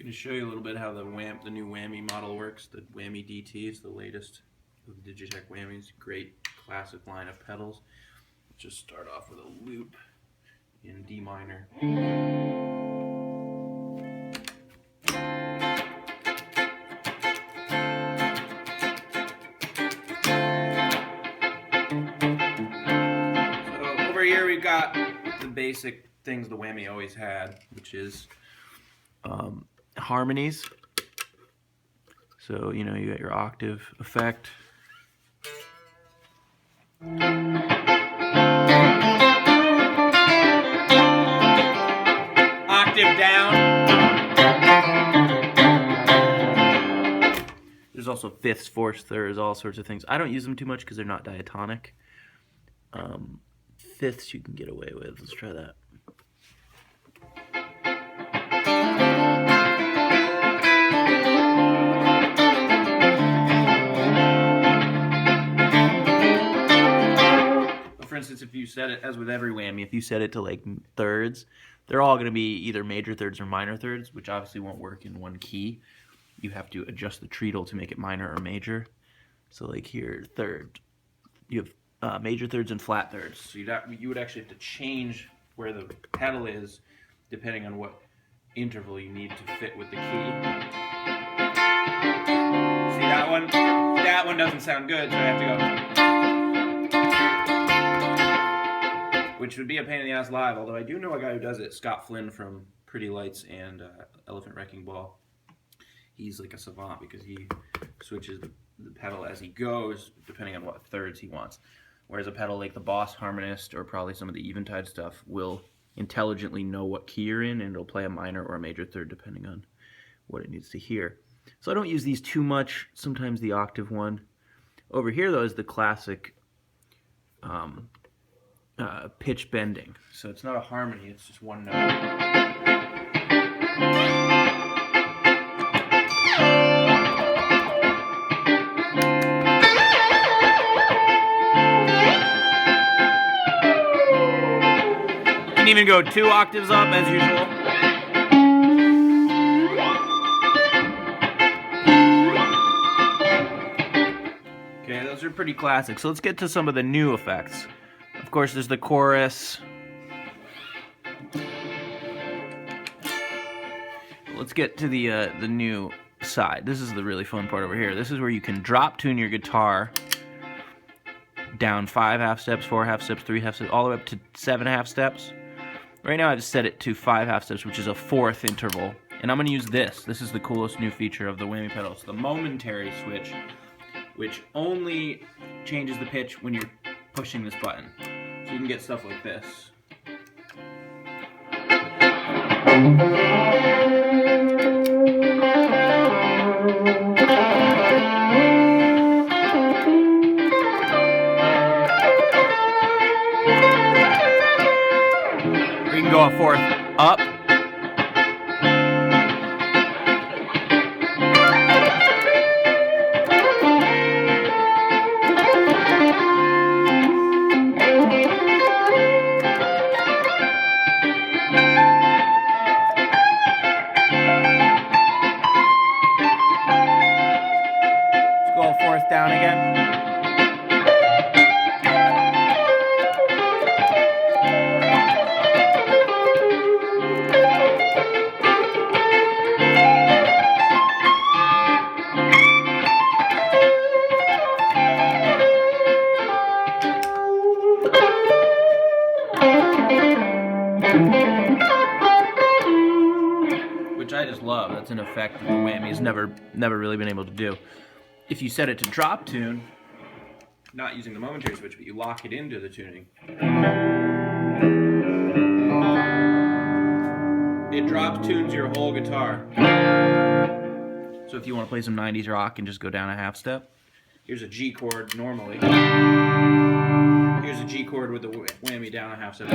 going to show you a little bit how the new Whammy model works. The Whammy DT is the latest of the Digitech Whammies. Great classic line of pedals. Just start off with a loop in D minor. So over here we've got the basic things the Whammy always had, which is harmonies. So, you know, you got your octave effect. Octave down. There's also fifths, fourths, thirds, all sorts of things. I don't use them too much because they're not diatonic. Fifths you can get away with. Let's try that. For instance, if you set it, as with every Whammy, if you set it to like thirds, they're all going to be either major thirds or minor thirds, which obviously won't work in one key. You have to adjust the treadle to make it minor or major. So like here, third, you have major thirds and flat thirds. So you would actually have to change where the pedal is depending on what interval you need to fit with the key. See that one? That one doesn't sound good, so I have to go. Which would be a pain in the ass live, although I do know a guy who does it, Scott Flynn from Pretty Lights and Elephant Wrecking Ball. He's like a savant because he switches the pedal as he goes, depending on what thirds he wants. Whereas a pedal like the Boss Harmonist, or probably some of the Eventide stuff, will intelligently know what key you're in, and it'll play a minor or a major third depending on what it needs to hear. So I don't use these too much, sometimes the octave one. Over here, though, is the classic pitch bending. So it's not a harmony, it's just one note. You can even go 2 octaves up as usual. Okay, those are pretty classic. So let's get to some of the new effects. Of course, there's the chorus. Let's get to the new side. This is the really fun part over here. This is where you can drop tune your guitar down 5 half steps, 4 half steps, 3 half steps, all the way up to 7 half steps. Right now I've set it to 5 half steps, which is a 4th interval. And I'm going to use this. This is the coolest new feature of the Whammy pedals, the momentary switch, which only changes the pitch when you're pushing this button. So you can get stuff like this. Or you can go a 4th up. Go 4th down again. Which I just love. That's an effect that the Whammy's never really been able to do. If you set it to drop tune, not using the momentary switch, but you lock it into the tuning, it drop tunes your whole guitar. So if you want to play some 90s rock and just go down a half step, here's a G chord normally. Here's a G chord with the Whammy down a half step.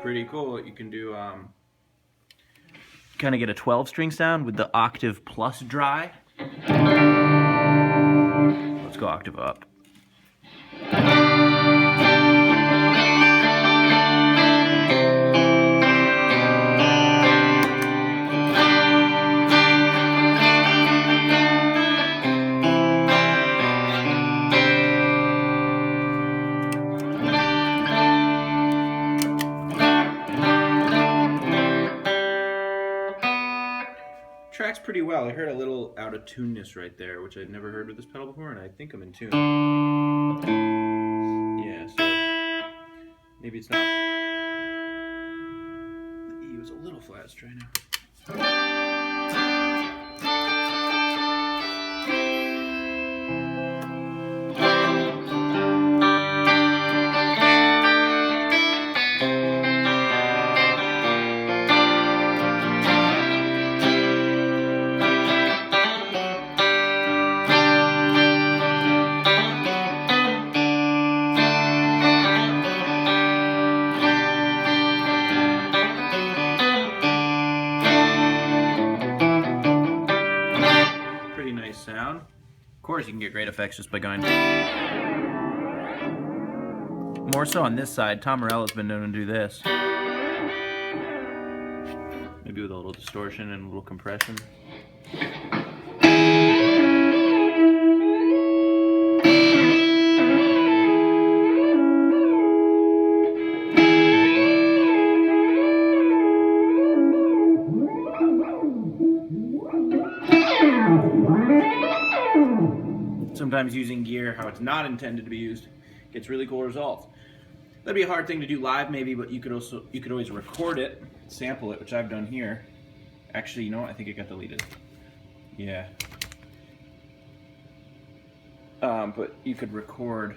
Pretty cool. You can do kind of get a 12-string sound with the octave plus dry. Let's go octave up. pretty well. I heard a little out of tuneness right there, which I'd never heard with this pedal before, and I think I'm in tune. Yeah, so maybe it's not. The E was a little flat. Let's try now. Sound. Of course, you can get great effects just by going. More so on this side. Tom Morello's been known to do this. Maybe with a little distortion and a little compression. Sometimes using gear how it's not intended to be used gets really cool results. That'd be a hard thing to do live maybe, but you could always record it, sample it, which I've done here. Actually, you know what? I think it got deleted. Yeah. But you could record.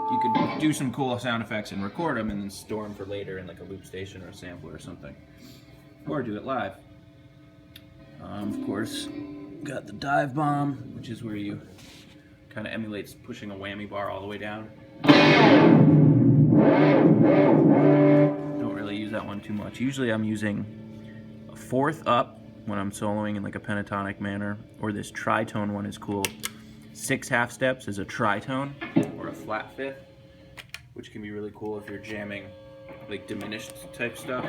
You could do some cool sound effects and record them and then store them for later in like a loop station or a sampler or something. Or do it live. Of course, got the dive bomb, which is where you kind of emulates pushing a whammy bar all the way down. Don't really use that one too much. Usually I'm using a fourth up when I'm soloing in like a pentatonic manner, or this tritone one is cool. 6 half steps is a tritone, or a flat fifth, which can be really cool if you're jamming like diminished type stuff.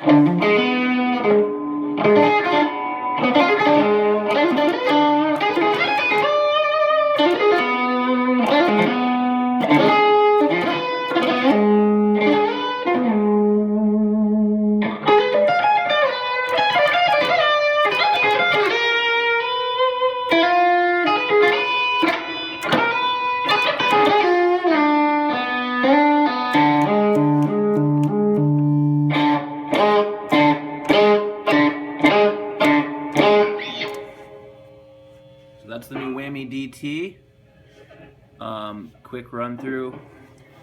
That's the new Whammy DT. Quick run through.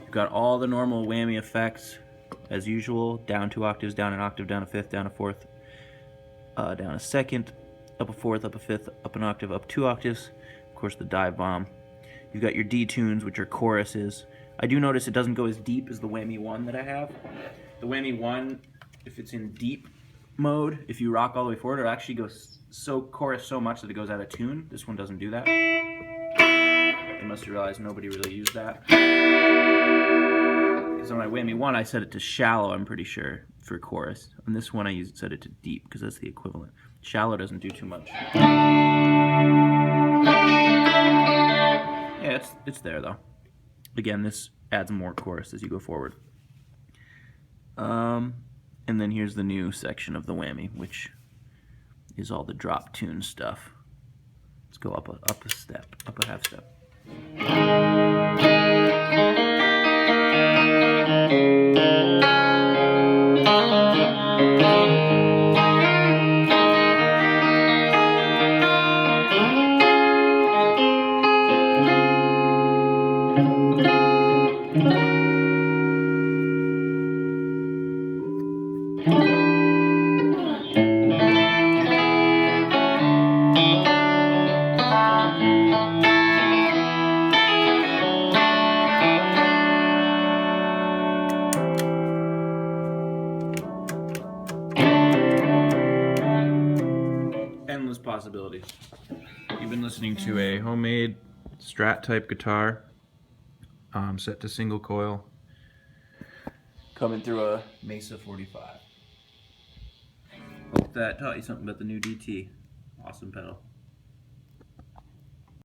You've got all the normal whammy effects as usual. Down 2 octaves, down an octave, down a fifth, down a fourth, down a second, up a fourth, up a fifth, up an octave, up 2 octaves. Of course, the dive bomb. You've got your D tunes, which are choruses. I do notice it doesn't go as deep as the Whammy 1 that I have. The Whammy 1, if it's in deep mode, if you rock all the way forward, it actually goes chorus so much that it goes out of tune. This one doesn't do that. I must have realized nobody really used that. Because on my Whammy 1 I set it to shallow, I'm pretty sure, for chorus. On this one I set it to deep because that's the equivalent. Shallow doesn't do too much. Yeah, it's there though. Again, this adds more chorus as you go forward. And then here's the new section of the Whammy, which is all the drop tune stuff. Let's go up a step, up a half step. Endless possibilities. You've been listening to a homemade Strat type guitar, set to single coil, coming through a Mesa 45. Hope that taught you something about the new DT. Awesome pedal.